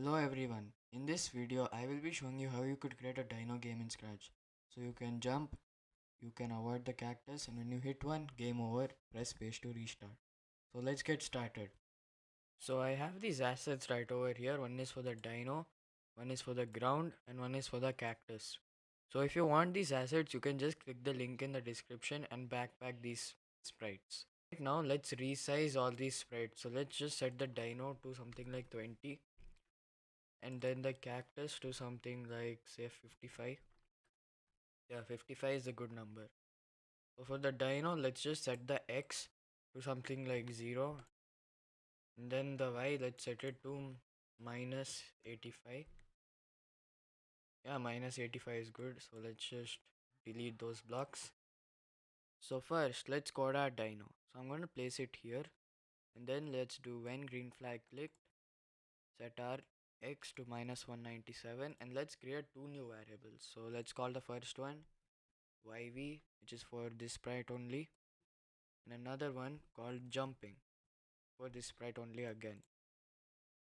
Hello everyone, in this video I will be showing you how you could create a dino game in Scratch. So you can jump, you can avoid the cactus, and when you hit one, game over, press space to restart. So let's get started. So I have these assets right over here, one is for the dino, one is for the ground, and one is for the cactus. So if you want these assets, you can just click the link in the description and backpack these sprites. Right now let's resize all these sprites. So let's just set the dino to something like 20 and then the cactus to something like say 55. Yeah, 55 is a good number. So for the dino, let's just set the x to something like 0, and then the y, let's set it to minus 85. Yeah, minus 85 is good, so let's just delete those blocks. So first let's code our dino. So I'm going to place it here, and then let's do when green flag clicked, set our x to minus 197, and let's create two new variables. So let's call the first one YV, which is for this sprite only, and another one called jumping for this sprite only again.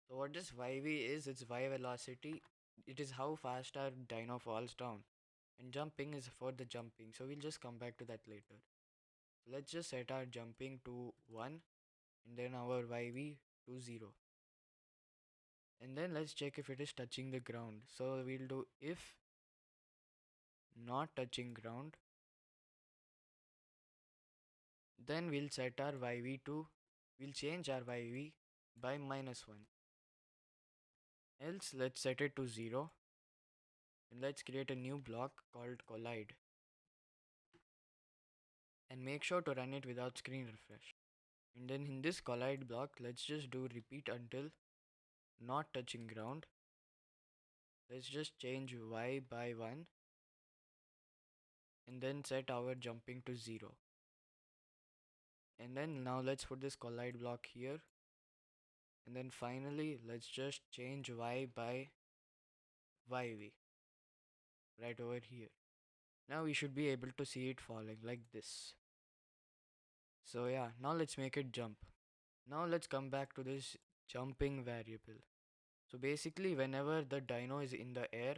So what this YV is, it's Y velocity, it is how fast our dino falls down, and jumping is for the jumping, so we'll just come back to that later. So let's just set our jumping to 1 and then our YV to 0, and then let's check if it is touching the ground. So we'll do if not touching ground, then we'll set our YV to, we'll change our YV by -1. Else let's set it to 0, and let's create a new block called collide, and make sure to run it without screen refresh. And then in this collide block, let's just do repeat until not touching ground. Let's just change Y by 1 and then set our jumping to 0. And then now let's put this collide block here, and then finally let's just change Y by YV right over here. Now we should be able to see it falling like this. So yeah, now let's make it jump. Now let's come back to this jumping variable. So basically whenever the dino is in the air,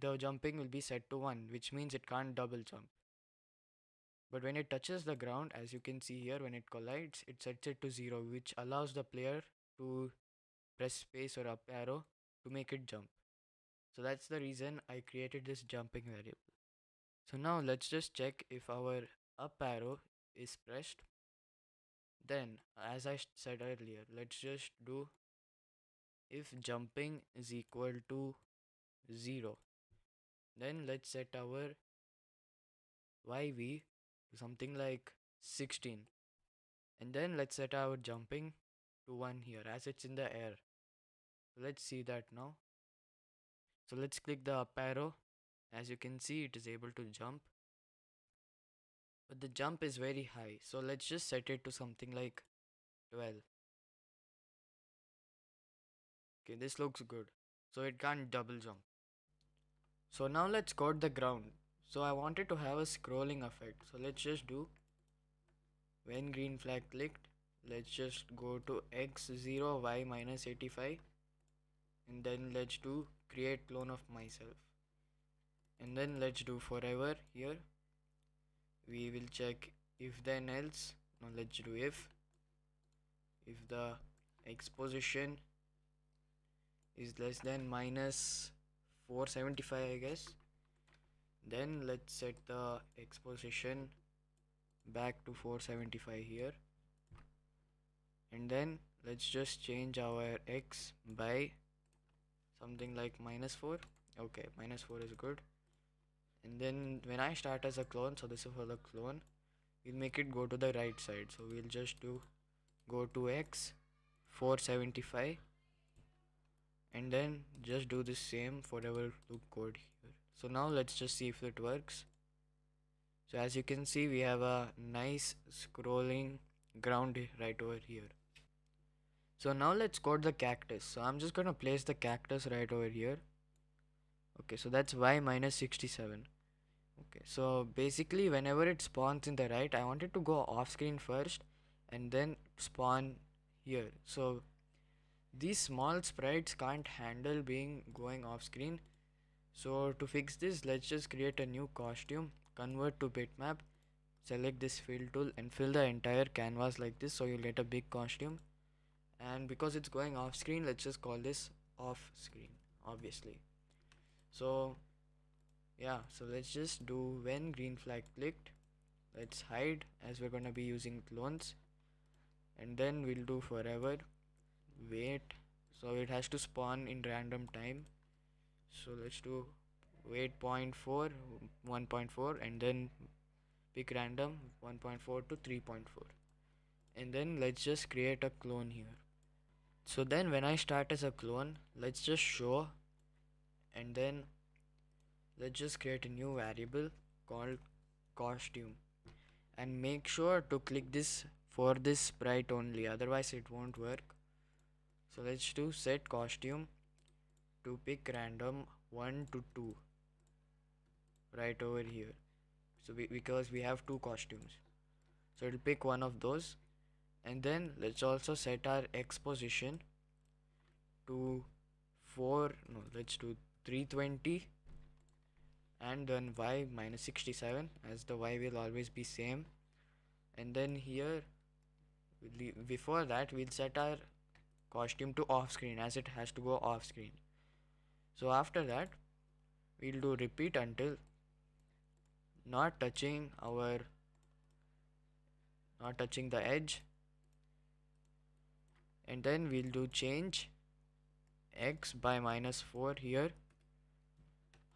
the jumping will be set to 1, which means it can't double jump. But when it touches the ground, as you can see here, when it collides, it sets it to 0, which allows the player to press space or up arrow to make it jump. So that's the reason I created this jumping variable. So now let's just check if our up arrow is pressed. Then, as I said earlier, let's just do if jumping is equal to 0. Then let's set our YV to something like 16. And then let's set our jumping to 1 here as it's in the air. So let's see that now. So let's click the up arrow. As you can see, it is able to jump. But the jump is very high. So let's just set it to something like 12. Okay, this looks good. So it can't double jump. So now let's code the ground. So I wanted to have a scrolling effect. So let's just do when green flag clicked. Let's just go to x0 y minus 85, and then let's do create clone of myself, and then let's do forever here. We will check if then else. Now let's do if the x position is less than minus 475, I guess, then let's set the x position back to 475 here, and then let's just change our x by something like -4. Okay, -4 is good. And then when I start as a clone, so this is for the clone, we'll make it go to the right side. So we'll just do go to x 475, and then just do the same for our loop code here. So now let's just see if it works. So as you can see, we have a nice scrolling ground right over here. So now let's code the cactus. So I'm just gonna place the cactus right over here. Okay, so that's y minus 67. Okay, so basically whenever it spawns in the right, I want it to go off screen first and then spawn here. So These small sprites can't handle being going off screen. So to fix this, let's just create a new costume, convert to bitmap, select this fill tool and fill the entire canvas like this, so you'll get a big costume. And because it's going off screen, let's just call this off screen, obviously. So yeah, so let's just do when green flag clicked. Let's hide as we're gonna be using clones, and then we'll do forever wait, so it has to spawn in random time. So let's do wait 0.4 1.4 and then pick random 1.4 to 3.4, and then let's just create a clone here. So then when I start as a clone, let's just show, and then let's just create a new variable called costume, and make sure to click this for this sprite only, otherwise it won't work. So let's do set costume to pick random 1 to 2 right over here. So because we have two costumes, so it'll pick one of those. And then let's also set our x position to 4, no, let's do 320, and then y minus 67, as the y will always be same. And then here before that we'll set our costume to off screen, as it has to go off screen. So after that we'll do repeat until not touching our not touching the edge, and then we'll do change x by minus 4 here.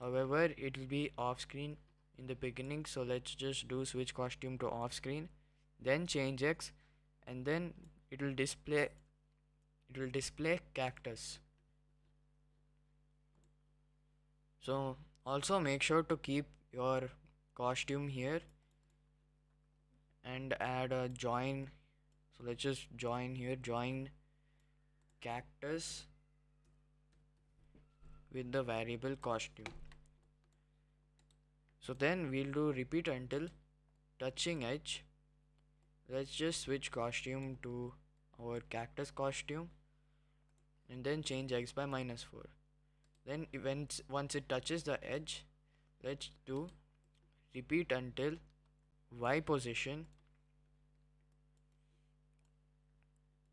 However, it will be off screen in the beginning, so let's just do switch costume to off screen, then change x, and then it will display cactus. So also make sure to keep your costume here and add a join. So let's just join here, join cactus with the variable costume. So then we'll do repeat until touching edge. Let's just switch costume to our cactus costume, and then change x by minus 4. Then once it touches the edge, let's do repeat until y position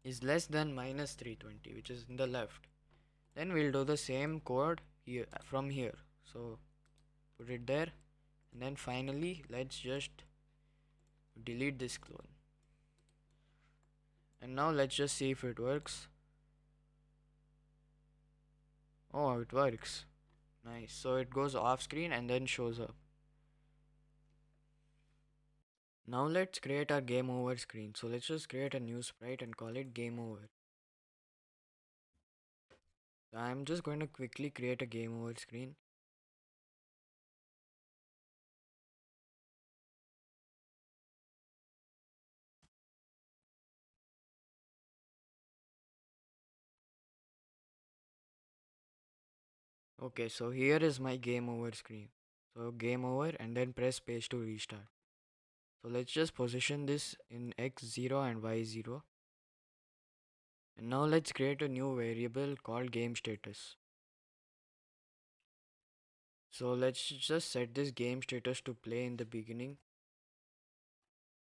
is less than minus 320, which is in the left. Then we'll do the same code here from here. So put it there, and then finally let's just delete this clone. And now let's just see if it works. Oh, it works. Nice. So it goes off screen and then shows up. Now let's create our game over screen. So let's just create a new sprite and call it game over. I'm just going to quickly create a game over screen. Okay, so here is my game over screen. So game over and then press space to restart. So let's just position this in x0 and y0. And now let's create a new variable called game status. So let's just set this game status to play in the beginning.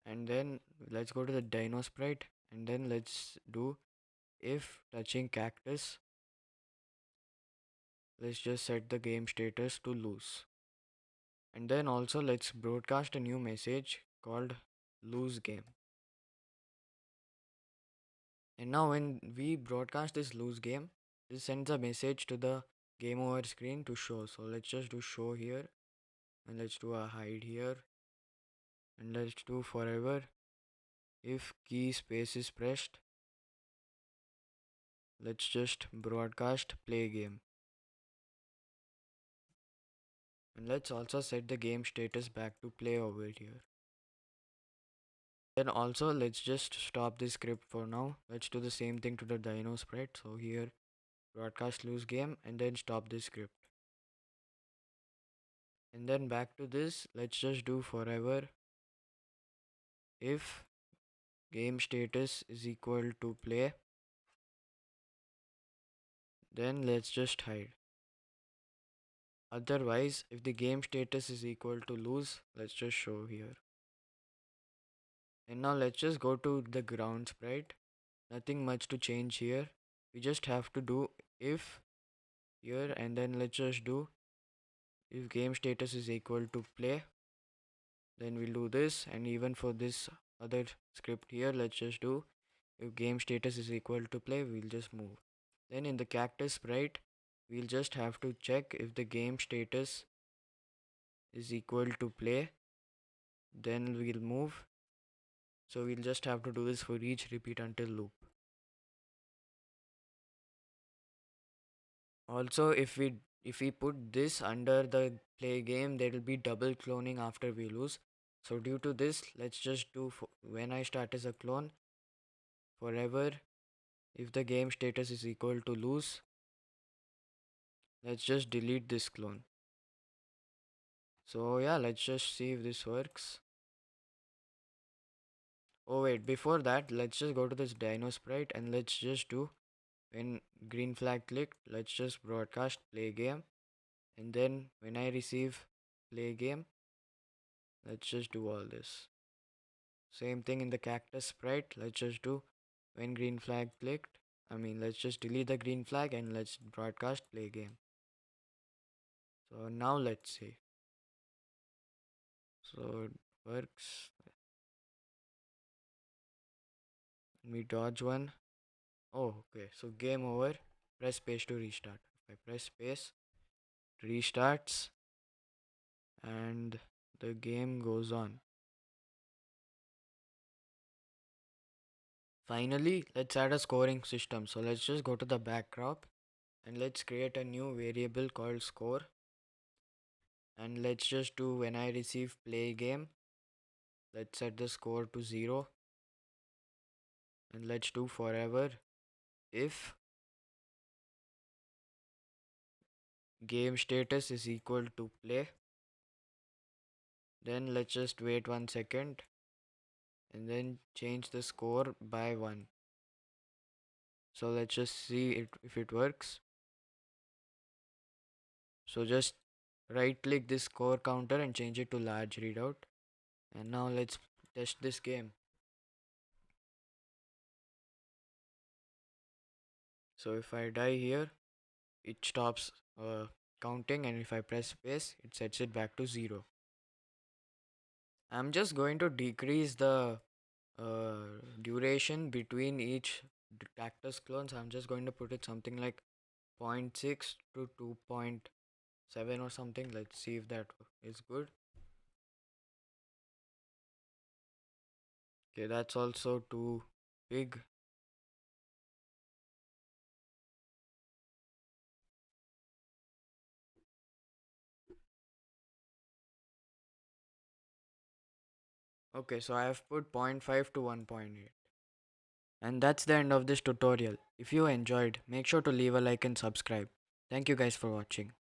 And then let's go to the dino sprite, and then let's do if touching cactus. Let's just set the game status to loose. And then also let's broadcast a new message called lose game. And now when we broadcast this lose game, this sends a message to the game over screen to show. So let's just do show here, and let's do a hide here, and let's do forever if key space is pressed. Let's just broadcast play game, and let's also set the game status back to play over here. Then also let's just stop this script for now. Let's do the same thing to the dino sprite. So here broadcast lose game and then stop this script. And then back to this, let's just do forever if game status is equal to play. Then let's just hide. Otherwise, if the game status is equal to lose, let's just show here. And now let's just go to the ground sprite. Nothing much to change here. We just have to do if here, and then let's just do if game status is equal to play. Then we'll do this, and even for this other script here, let's just do if game status is equal to play, we'll just move. Then in the cactus sprite, we'll just have to check if the game status is equal to play, then we'll move. So we'll just have to do this for each repeat until loop. Also, if we put this under the play game, there will be double cloning after we lose. So due to this, let's just do when I start as a clone forever. If the game status is equal to lose, let's just delete this clone. So yeah, let's just see if this works. Oh wait, before that, let's just go to this dino sprite and let's just do when green flag clicked, let's just broadcast play game. And then when I receive play game, let's just do all this. Same thing in the cactus sprite, let's just do when green flag clicked. Let's just delete the green flag and let's broadcast play game. So now let's see. So it works. We dodge one. Oh, okay. So game over. Press space to restart. If I press space, it restarts and the game goes on. Finally, let's add a scoring system. So let's just go to the backdrop and let's create a new variable called score. And let's just do when I receive play game, let's set the score to 0. And let's do forever if game status is equal to play. Then let's just wait 1 second and then change the score by 1. So let's just see if it works. So just right click this score counter and change it to large readout. And now let's test this game. So if I die here, it stops counting, and if I press space, it sets it back to 0. I'm just going to decrease the duration between each cactus clones. I'm just going to put it something like 0.6 to 2.7 or something. Let's see if that is good. Okay, that's also too big. Okay, so I have put 0.5 to 1.8. And that's the end of this tutorial. If you enjoyed, make sure to leave a like and subscribe. Thank you guys for watching.